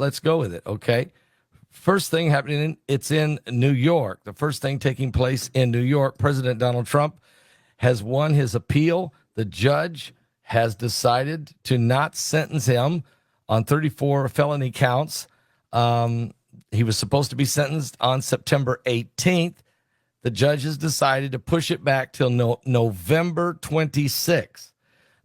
let's go with it, okay? First thing happening, it's in New York. The first thing taking place in New York, President Donald Trump has won his appeal. The judge has decided to not sentence him on 34 felony counts. He was supposed to be sentenced on September 18th. The judge has decided to push it back till November 26th.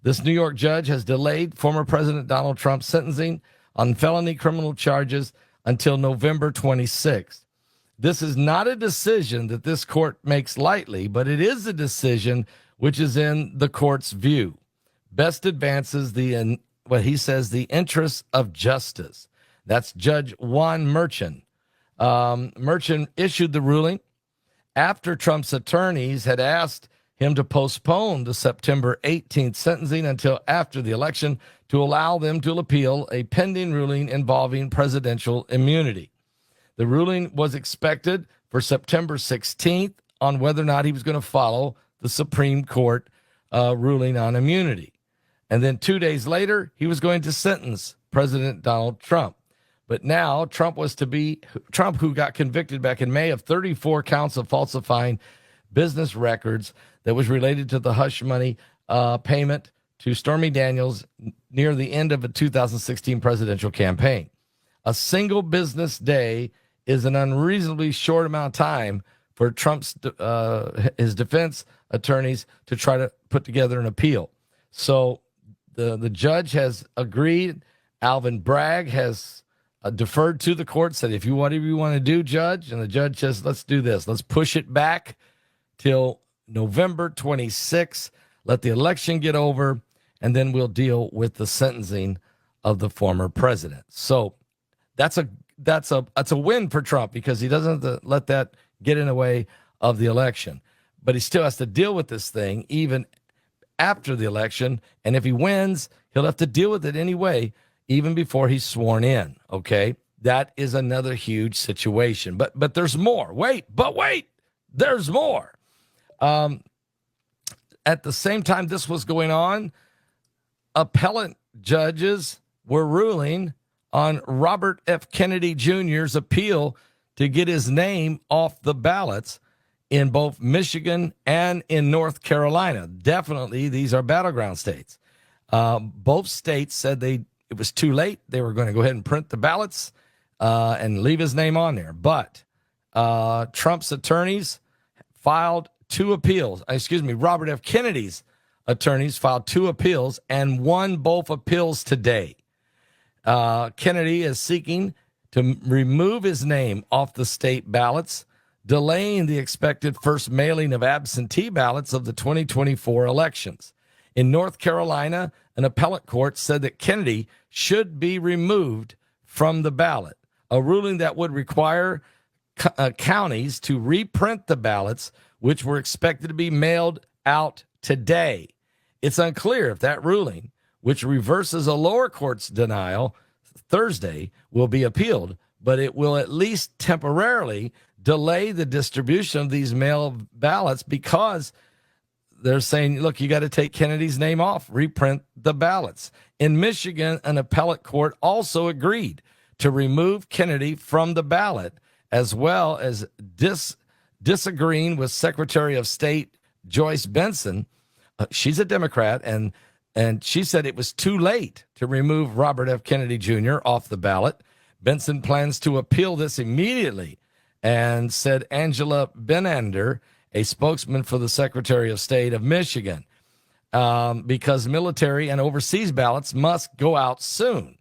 This New York judge has delayed former President Donald Trump's sentencing on felony criminal charges until November 26th. This is not a decision that this court makes lightly, but it is a decision which is in the court's view. Best advances what he says, the interests of justice. That's Judge Juan Merchan. Merchan issued the ruling after Trump's attorneys had asked him to postpone the September 18th sentencing until after the election to allow them to appeal a pending ruling involving presidential immunity. The ruling was expected for September 16th on whether or not he was going to follow the Supreme Court ruling on immunity. And then 2 days later, he was going to sentence President Donald Trump. But now Trump, who got convicted back in May of 34 counts of falsifying business records that was related to the hush money payment to Stormy Daniels near the end of a 2016 presidential campaign. A single business day is an unreasonably short amount of time for Trump's his defense attorneys to try to put together an appeal. So the judge has agreed. Alvin Bragg has deferred to the court, said, if you whatever you want to do, judge. And the judge says, let's do this. Let's push it back till November 26th. Let the election get over, and then we'll deal with the sentencing of the former president. So that's a win for Trump because he doesn't have to let that get in the way of the election. But he still has to deal with this thing even after the election. And if he wins, he'll have to deal with it anyway, even before he's sworn in. Okay, that is another huge situation. But there's more. Wait, there's more. At the same time this was going on, appellate judges were ruling on Robert F. Kennedy Jr.'s appeal to get his name off the ballots in both Michigan and in North Carolina. Definitely, these are battleground states. Both states said it was too late. They were going to go ahead and print the ballots and leave his name on there. But Trump's attorneys filed two appeals. Robert F. Kennedy's attorneys filed two appeals and won both appeals today. Kennedy is seeking to remove his name off the state ballots, delaying the expected first mailing of absentee ballots of the 2024 elections. In North Carolina, an appellate court said that Kennedy should be removed from the ballot, a ruling that would require counties to reprint the ballots, which were expected to be mailed out today. It's unclear if that ruling, which reverses a lower court's denial Thursday, will be appealed, but it will at least temporarily delay the distribution of these mail ballots because they're saying, look, you got to take Kennedy's name off, reprint the ballots. In Michigan, an appellate court also agreed to remove Kennedy from the ballot, as well as disagreeing with Secretary of State Joyce Benson. She's a Democrat, and she said it was too late to remove Robert F. Kennedy Jr. off the ballot. Benson plans to appeal this immediately, and said Angela Benander, a spokesman for the Secretary of State of Michigan, because military and overseas ballots must go out soon.